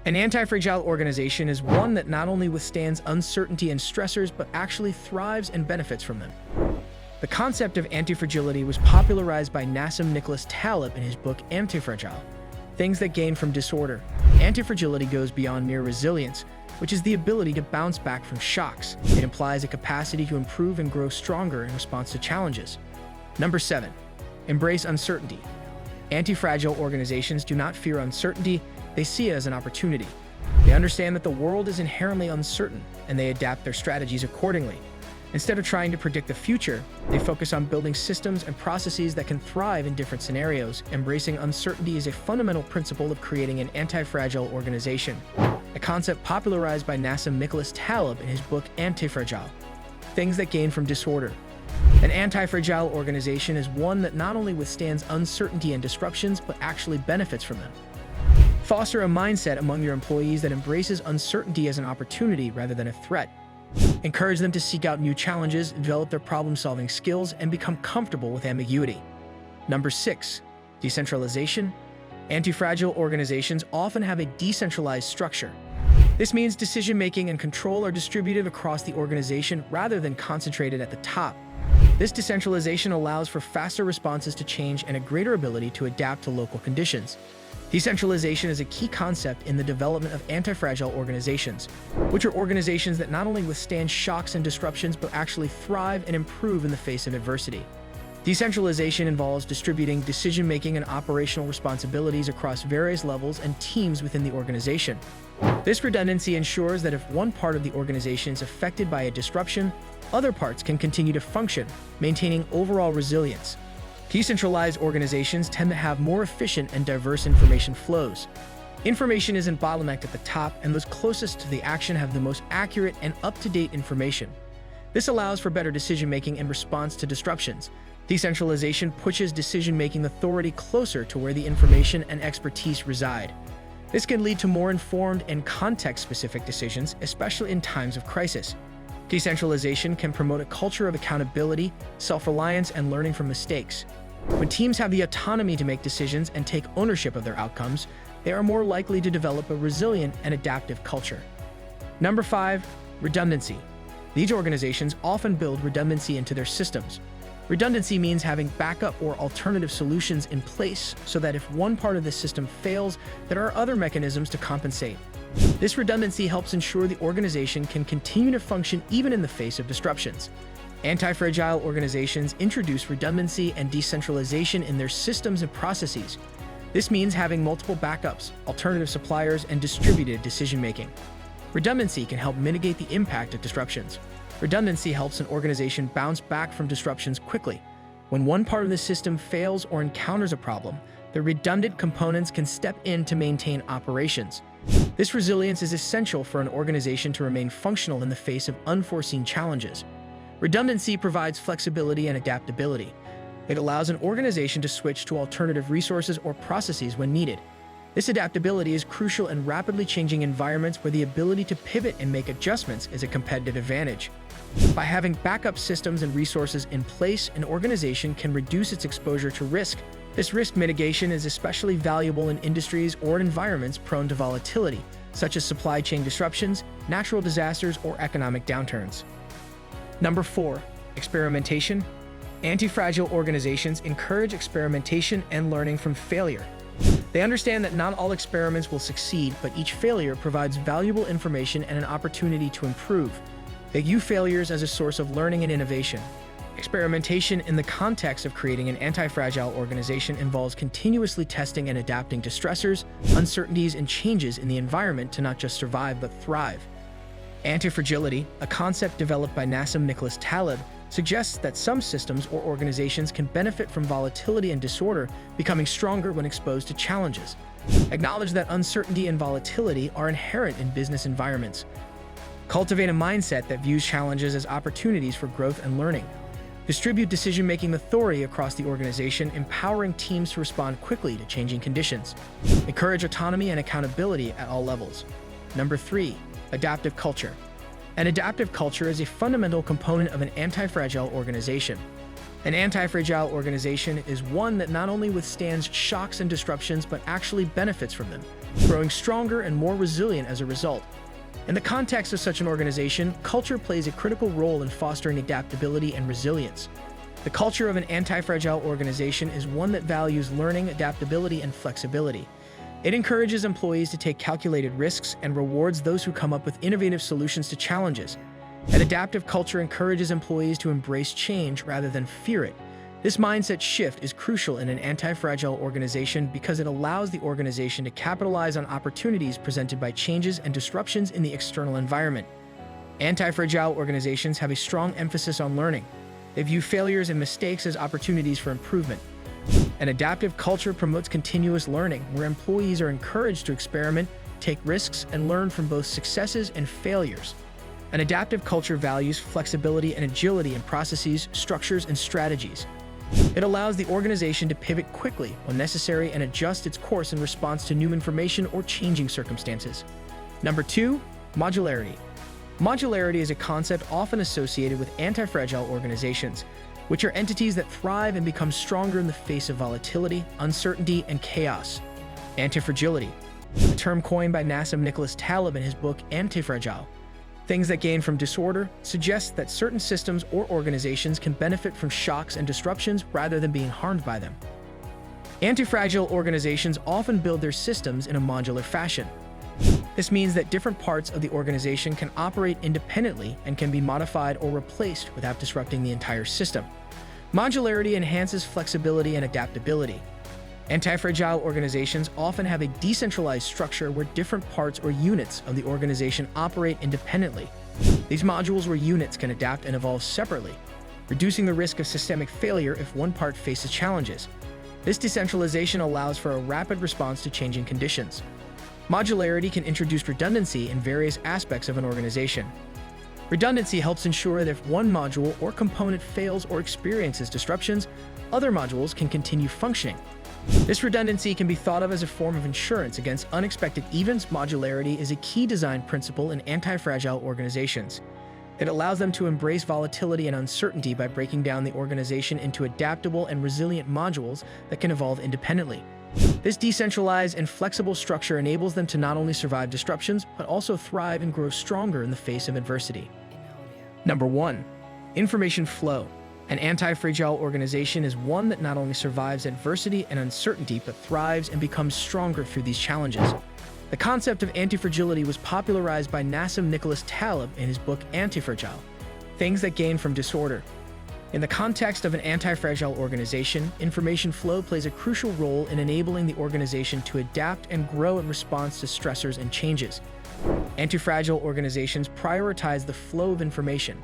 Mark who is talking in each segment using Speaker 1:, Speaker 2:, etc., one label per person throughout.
Speaker 1: An antifragile organization is one that not only withstands uncertainty and stressors, but actually thrives and benefits from them. The concept of antifragility was popularized by Nassim Nicholas Taleb in his book Antifragile, Things That Gain from Disorder. Antifragility goes beyond mere resilience, which is the ability to bounce back from shocks. It implies a capacity to improve and grow stronger in response to challenges. Number 7. Embrace uncertainty. Antifragile organizations do not fear uncertainty, they see it as an opportunity. They understand that the world is inherently uncertain, and they adapt their strategies accordingly. Instead of trying to predict the future, they focus on building systems and processes that can thrive in different scenarios. Embracing uncertainty is a fundamental principle of creating an antifragile organization, a concept popularized by Nassim Nicholas Taleb in his book Antifragile, Things That Gain from Disorder. An antifragile organization is one that not only withstands uncertainty and disruptions, but actually benefits from them. Foster a mindset among your employees that embraces uncertainty as an opportunity rather than a threat. Encourage them to seek out new challenges, develop their problem-solving skills, and become comfortable with ambiguity. Number 6. Decentralization. Antifragile organizations often have a decentralized structure. This means decision-making and control are distributed across the organization rather than concentrated at the top. This decentralization allows for faster responses to change and a greater ability to adapt to local conditions. Decentralization is a key concept in the development of antifragile organizations, which are organizations that not only withstand shocks and disruptions but actually thrive and improve in the face of adversity. Decentralization involves distributing decision-making and operational responsibilities across various levels and teams within the organization. This redundancy ensures that if one part of the organization is affected by a disruption, other parts can continue to function, maintaining overall resilience. Decentralized organizations tend to have more efficient and diverse information flows. Information isn't bottlenecked at the top, and those closest to the action have the most accurate and up-to-date information. This allows for better decision-making in response to disruptions. Decentralization pushes decision-making authority closer to where the information and expertise reside. This can lead to more informed and context-specific decisions, especially in times of crisis. Decentralization can promote a culture of accountability, self-reliance, and learning from mistakes. When teams have the autonomy to make decisions and take ownership of their outcomes, they are more likely to develop a resilient and adaptive culture. Number 5. Redundancy. These organizations often build redundancy into their systems. Redundancy means having backup or alternative solutions in place so that if one part of the system fails, there are other mechanisms to compensate. This redundancy helps ensure the organization can continue to function even in the face of disruptions. Antifragile organizations introduce redundancy and decentralization in their systems and processes. This means having multiple backups, alternative suppliers, and distributed decision-making. Redundancy can help mitigate the impact of disruptions. Redundancy helps an organization bounce back from disruptions quickly. When one part of the system fails or encounters a problem, the redundant components can step in to maintain operations. This resilience is essential for an organization to remain functional in the face of unforeseen challenges. Redundancy provides flexibility and adaptability. It allows an organization to switch to alternative resources or processes when needed. This adaptability is crucial in rapidly changing environments where the ability to pivot and make adjustments is a competitive advantage. By having backup systems and resources in place, an organization can reduce its exposure to risk. This risk mitigation is especially valuable in industries or environments prone to volatility, such as supply chain disruptions, natural disasters, or economic downturns. Number 4. Experimentation. Antifragile organizations encourage experimentation and learning from failure. They understand that not all experiments will succeed, but each failure provides valuable information and an opportunity to improve. They view failures as a source of learning and innovation. Experimentation in the context of creating an antifragile organization involves continuously testing and adapting to stressors, uncertainties, and changes in the environment to not just survive but thrive. Antifragility, a concept developed by Nassim Nicholas Taleb, suggests that some systems or organizations can benefit from volatility and disorder, becoming stronger when exposed to challenges. Acknowledge that uncertainty and volatility are inherent in business environments. Cultivate a mindset that views challenges as opportunities for growth and learning. Distribute decision-making authority across the organization, empowering teams to respond quickly to changing conditions. Encourage autonomy and accountability at all levels. Number 3. Adaptive culture. An adaptive culture is a fundamental component of an antifragile organization. An antifragile organization is one that not only withstands shocks and disruptions but actually benefits from them. growing stronger and more resilient as a result. In the context of such an organization, culture plays a critical role in fostering adaptability and resilience. The culture of an anti-fragile organization is one that values learning, adaptability, and flexibility. It encourages employees to take calculated risks and rewards those who come up with innovative solutions to challenges. An adaptive culture encourages employees to embrace change rather than fear it. This mindset shift is crucial in an anti-fragile organization because it allows the organization to capitalize on opportunities presented by changes and disruptions in the external environment. Anti-fragile organizations have a strong emphasis on learning. They view failures and mistakes as opportunities for improvement. An adaptive culture promotes continuous learning, where employees are encouraged to experiment, take risks, and learn from both successes and failures. An adaptive culture values flexibility and agility in processes, structures, and strategies. It allows the organization to pivot quickly when necessary and adjust its course in response to new information or changing circumstances. Number 2, modularity. Modularity is a concept often associated with anti-fragile organizations, which are entities that thrive and become stronger in the face of volatility, uncertainty, and chaos. Antifragility, a term coined by Nassim Nicholas Taleb in his book Antifragile. Things that gain from disorder suggests that certain systems or organizations can benefit from shocks and disruptions rather than being harmed by them. Antifragile organizations often build their systems in a modular fashion. This means that different parts of the organization can operate independently and can be modified or replaced without disrupting the entire system. Modularity enhances flexibility and adaptability. Anti-fragile organizations often have a decentralized structure where different parts or units of the organization operate independently. These modules or units can adapt and evolve separately, reducing the risk of systemic failure if one part faces challenges. This decentralization allows for a rapid response to changing conditions. Modularity can introduce redundancy in various aspects of an organization. Redundancy helps ensure that if one module or component fails or experiences disruptions, other modules can continue functioning. This redundancy can be thought of as a form of insurance against unexpected events. Modularity is a key design principle in anti-fragile organizations. It allows them to embrace volatility and uncertainty by breaking down the organization into adaptable and resilient modules that can evolve independently. This decentralized and flexible structure enables them to not only survive disruptions, but also thrive and grow stronger in the face of adversity. Number 1, information flow. An anti-fragile organization is one that not only survives adversity and uncertainty, but thrives and becomes stronger through these challenges. The concept of antifragility was popularized by Nassim Nicholas Taleb in his book Antifragile, Things That Gain from Disorder. In the context of an anti-fragile organization, information flow plays a crucial role in enabling the organization to adapt and grow in response to stressors and changes. Anti-fragile organizations prioritize the flow of information.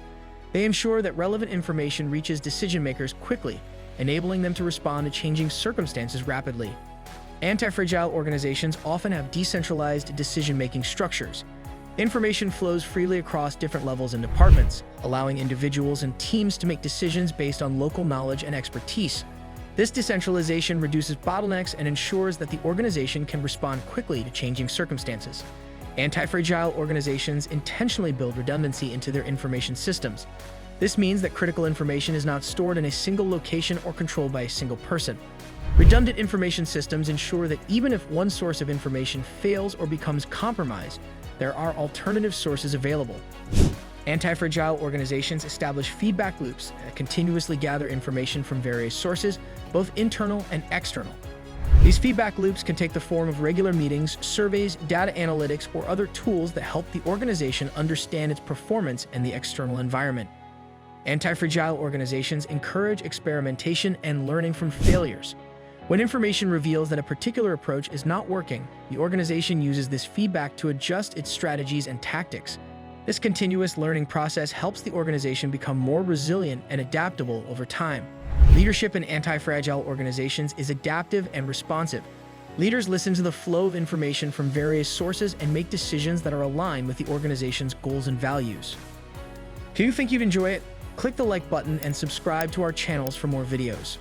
Speaker 1: They ensure that relevant information reaches decision-makers quickly, enabling them to respond to changing circumstances rapidly. Anti-fragile organizations often have decentralized decision-making structures. Information flows freely across different levels and departments, allowing individuals and teams to make decisions based on local knowledge and expertise. This decentralization reduces bottlenecks and ensures that the organization can respond quickly to changing circumstances. Anti-fragile organizations intentionally build redundancy into their information systems. This means that critical information is not stored in a single location or controlled by a single person. Redundant information systems ensure that even if one source of information fails or becomes compromised, there are alternative sources available. Anti-fragile organizations establish feedback loops that continuously gather information from various sources, both internal and external. These feedback loops can take the form of regular meetings, surveys, data analytics, or other tools that help the organization understand its performance and the external environment. Anti-fragile organizations encourage experimentation and learning from failures. When information reveals that a particular approach is not working, the organization uses this feedback to adjust its strategies and tactics. This continuous learning process helps the organization become more resilient and adaptable over time. Leadership in anti-fragile organizations is adaptive and responsive. Leaders listen to the flow of information from various sources and make decisions that are aligned with the organization's goals and values. Do you think you'd enjoy it? Click the like button and subscribe to our channels for more videos.